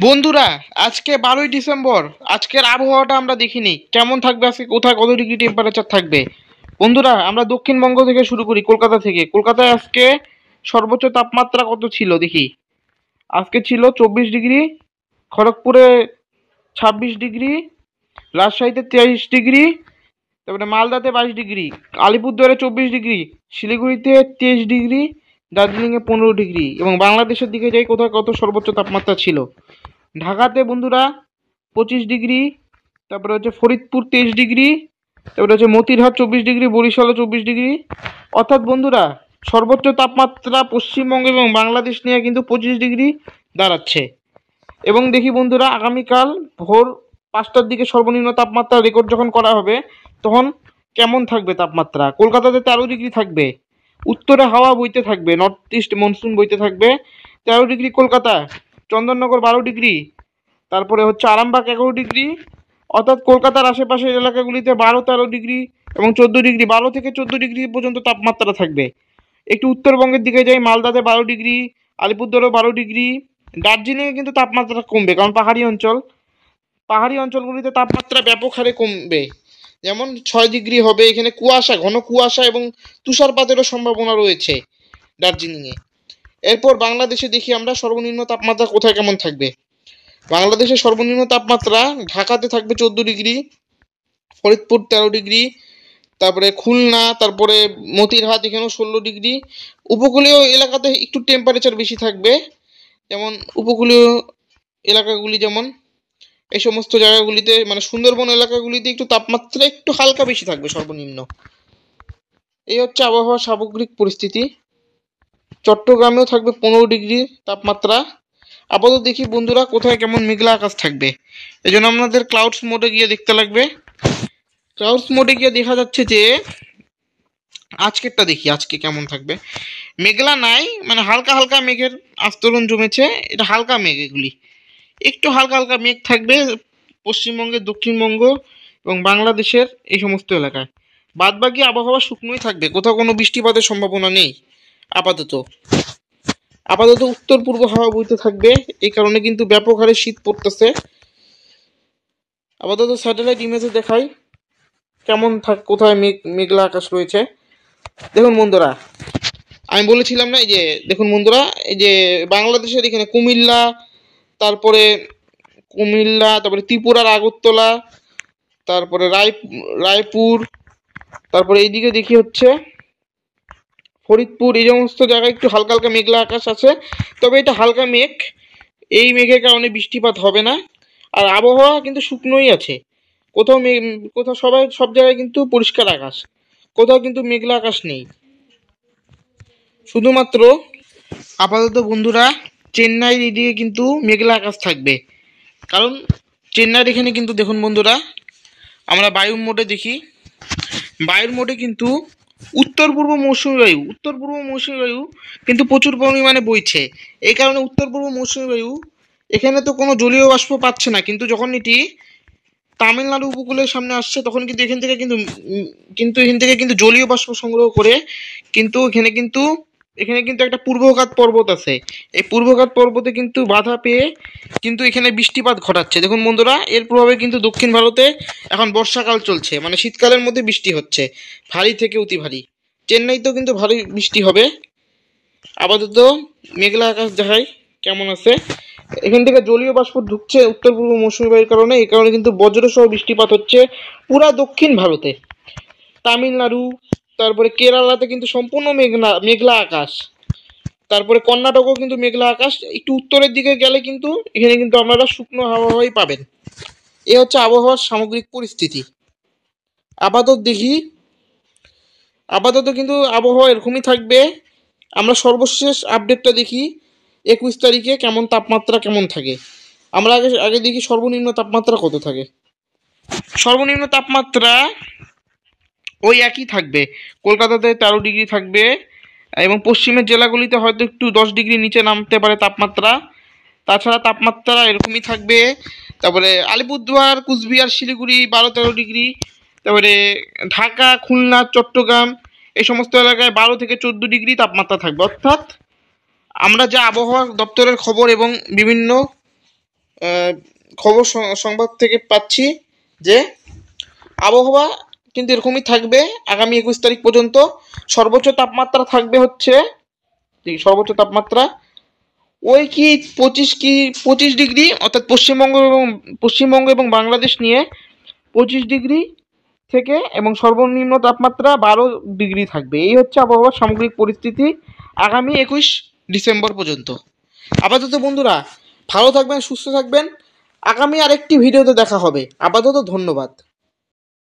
বন্ধুরা, আজকে 12ই ডিসেম্বর। আজকের আবহাওয়াটা আমরা দেখিনি কেমন থাকবে, আজকে কোথায় কত ডিগ্রি টেম্পারেচার থাকবে। বন্ধুরা, আমরা দক্ষিণবঙ্গ থেকে শুরু করি, কলকাতা থেকে। কলকাতায় আজকে সর্বোচ্চ তাপমাত্রা কত ছিল দেখি। আজকে ছিল 24 ডিগ্রি, খড়গপুরে 26 ডিগ্রি, রাজশাহীতে 23 ডিগ্রি, তারপরে মালদাতে 22 ডিগ্রি, আলিপুরদুয়ারে 24 ডিগ্রি, শিলিগুড়িতে 23 ডিগ্রি, দার্জিলিংয়ে 15 ডিগ্রি। এবং বাংলাদেশের দিকে যাই, কোথায় কত সর্বোচ্চ তাপমাত্রা ছিল। ঢাকাতে বন্ধুরা 25 ডিগ্রি, তারপরে হচ্ছে ফরিদপুর 23 ডিগ্রি, তারপরে হচ্ছে মতিরহাট 24 ডিগ্রি, বরিশালে 24 ডিগ্রি। অর্থাৎ বন্ধুরা, সর্বোচ্চ তাপমাত্রা পশ্চিমবঙ্গ এবং বাংলাদেশ নিয়ে কিন্তু 25 ডিগ্রি দাঁড়াচ্ছে। এবং দেখি বন্ধুরা, আগামীকাল ভোর 5টার দিকে সর্বনিম্ন তাপমাত্রা রেকর্ড যখন করা হবে, তখন কেমন থাকবে তাপমাত্রা। কলকাতাতে 13 ডিগ্রি থাকবে, উত্তরে হাওয়া বইতে থাকবে, নর্থ ইস্ট মনসুন বইতে থাকবে। 13 ডিগ্রি কলকাতা, চন্দননগর 12 ডিগ্রি, তারপরে হচ্ছে আরামবাগ 11 ডিগ্রি। অর্থাৎ কলকাতার আশেপাশের এলাকাগুলিতে 12-13 ডিগ্রি এবং 14 ডিগ্রি, 12 থেকে 14 ডিগ্রি পর্যন্ত তাপমাত্রা থাকবে। একটু উত্তরবঙ্গের দিকে যাই, মালদাতে 12 ডিগ্রি, আলিপুরদুয়ারেও 12 ডিগ্রি। দার্জিলিংয়ে কিন্তু তাপমাত্রা কমবে, কারণ পাহাড়ি অঞ্চলগুলিতে তাপমাত্রা ব্যাপক হারে কমবে। যেমন 6 ডিগ্রি হবে। এখানে কুয়াশা, ঘন কুয়াশা এবং তুষারপাতেরও সম্ভাবনা রয়েছে দার্জিলিংয়ে। এরপর বাংলাদেশে দেখি আমরা সর্বনিম্ন তাপমাত্রা কোথায় কেমন থাকবে। বাংলাদেশের সর্বনিম্ন তাপমাত্রা ঢাকাতে থাকবে 14 ডিগ্রি, ফরিদপুর 13 ডিগ্রি, তারপরে খুলনা, তারপরে মতিরহাট এখানেও 16 ডিগ্রি। উপকূলীয় এলাকাতে একটু টেম্পারেচার বেশি থাকবে, যেমন উপকূলীয় এলাকাগুলি, যেমন এই সমস্ত জায়গাগুলিতে, মানে সুন্দরবন এলাকাগুলিতে একটু তাপমাত্রা একটু হালকা বেশি থাকবে সর্বনিম্ন। এই হচ্ছে আবহাওয়ার সামগ্রিক পরিস্থিতি। চট্টগ্রামেও থাকবে 15 ডিগ্রি তাপমাত্রা। আপাতত দেখি বন্ধুরা, কোথায় কেমন মেঘলা আকাশ থাকবে। এই জন্য আপনাদের ক্লাউডস মোডে গিয়ে দেখতে লাগবে। ক্লাউডস মোডে গিয়ে দেখা যাচ্ছে যে আজকেরটা দেখি, আজকে কেমন থাকবে। মেঘলা নাই, মানে হালকা হালকা মেঘের আস্তরণ জমেছে। এটা হালকা মেঘ, এগুলি একটু হালকা হালকা মেঘ থাকবে পশ্চিমবঙ্গের, দক্ষিণবঙ্গ এবং বাংলাদেশের এই সমস্ত এলাকায়। বাদবাকি আবহাওয়া শুকনোই থাকবে, কোথাও কোনো বৃষ্টিপাতের সম্ভাবনা নেই। আপাতত আপাতত উত্তর পূর্ব হাওয়া বইতে থাকবে, এই কারণে কিন্তু ব্যাপক হারে শীত পড়তেছে। আপাতত স্যাটেলাইট ইমেজে দেখাই কেমন কোথায় মেঘলা আকাশ রয়েছে। দেখুন বন্ধুরা, আমি বলেছিলাম না, এই যে দেখুন বন্ধুরা, এই যে বাংলাদেশের এখানে তারপরে ত্রিপুরার আগরতলা, তারপরে রায়পুর, তারপরে এইদিকে দেখি হচ্ছে ফরিদপুর, এই সমস্ত জায়গায় একটু হালকা হালকা মেঘলা আকাশ আছে। তবে এটা হালকা মেঘ, এই মেঘের কারণে বৃষ্টিপাত হবে না। আর আবহাওয়া কিন্তু শুকনোই আছে, কোথাও সব জায়গায় কিন্তু পরিষ্কার আকাশ, কোথাও কিন্তু মেঘলা আকাশ নেই। শুধুমাত্র আপাতত বন্ধুরা চেন্নাইয়ের এদিকে কিন্তু মেঘলা আকাশ থাকবে, কারণ চেন্নাইয়ের এখানে কিন্তু দেখুন বন্ধুরা, আমরা বায়ুর মোডে দেখি, বায়ুর মোডে কিন্তু উত্তর পূর্ব মৌসুমী বায়ু কিন্তু প্রচুর পরিমাণে বইছে। এই কারণে উত্তর পূর্ব মৌসুমী বায়ু এখানে তো কোনো জলীয় বাষ্প পাচ্ছে না, কিন্তু যখন এটি তামিলনাড়ু উপকূলের সামনে আসছে, তখন কিন্তু এখান থেকে কিন্তু জলীয় বাষ্প সংগ্রহ করে কিন্তু এখানে কিন্তু একটা পূর্বঘাত পর্বত আছে। এই পূর্বঘাত পর্বতে কিন্তু বাধা পেয়ে কিন্তু এখানে বৃষ্টিপাত ঘটাচ্ছে। দেখুন বন্ধুরা, এর প্রভাবে কিন্তু দক্ষিণ ভারতে এখন বর্ষাকাল চলছে, মানে শীতকালের মধ্যে বৃষ্টি হচ্ছে, ভারী থেকে অতি ভারী। চেন্নাইতেও কিন্তু ভারী বৃষ্টি হবে। আপাতত মেঘলা আকাশ দেখাই কেমন আছে। এখান থেকে জলীয় বাষ্প ঢুকছে উত্তর পূর্ব মৌসুমী বায়ুর কারণে, এই কারণে কিন্তু বজ্রসহ বৃষ্টিপাত হচ্ছে পুরা দক্ষিণ ভারতে। তামিলনাড়ু, তারপরে কেরালাতে কিন্তু সম্পূর্ণ মেঘলা আকাশ, তারপরে কর্ণাটকও কিন্তু মেঘলা আকাশ। একটু উত্তরের দিকে গেলে কিন্তু এখানে কিন্তু আপনারা শুকনো আবহাওয়াই পাবেন। এই হচ্ছে আবহাওয়ার সামগ্রিক পরিস্থিতি। আপাতত কিন্তু আবহাওয়া এরকমই থাকবে। আমরা সর্বশেষ আপডেটটা দেখি 21 তারিখে কেমন তাপমাত্রা কেমন থাকে। আমরা আগে দেখি সর্বনিম্ন তাপমাত্রা কত থাকে। সর্বনিম্ন তাপমাত্রা ওই একই থাকবে, কলকাতাতে 13 ডিগ্রি থাকবে, এবং পশ্চিমের জেলাগুলিতে হয়তো একটু 10 ডিগ্রি নিচে নামতে পারে তাপমাত্রা। তাছাড়া তাপমাত্রা এরকমই থাকবে। তারপরে আলিপুরদুয়ার, কুচবিহার, শিলিগুড়ি 12-13 ডিগ্রি, তারপরে ঢাকা, খুলনা, চট্টগ্রাম এই সমস্ত এলাকায় 12 থেকে 14 ডিগ্রি তাপমাত্রা থাকবে। অর্থাৎ আমরা যা আবহাওয়া দপ্তরের খবর এবং বিভিন্ন খবর সংবাদ থেকে পাচ্ছি যে আবহাওয়া কিন্তু এরকমই থাকবে আগামী 21 তারিখ পর্যন্ত। সর্বোচ্চ তাপমাত্রা থাকবে হচ্ছে, সর্বোচ্চ তাপমাত্রা ওই কি 25 ডিগ্রি, অর্থাৎ পশ্চিমবঙ্গ এবং বাংলাদেশ নিয়ে 25 ডিগ্রি থেকে, এবং সর্বনিম্ন তাপমাত্রা 12 ডিগ্রি থাকবে। এই হচ্ছে আবহাওয়ার সামগ্রিক পরিস্থিতি আগামী 21 ডিসেম্বর পর্যন্ত। আপাতত বন্ধুরা ভালো থাকবেন, সুস্থ থাকবেন। আগামী আরেকটি ভিডিওতে দেখা হবে। আপাতত ধন্যবাদ।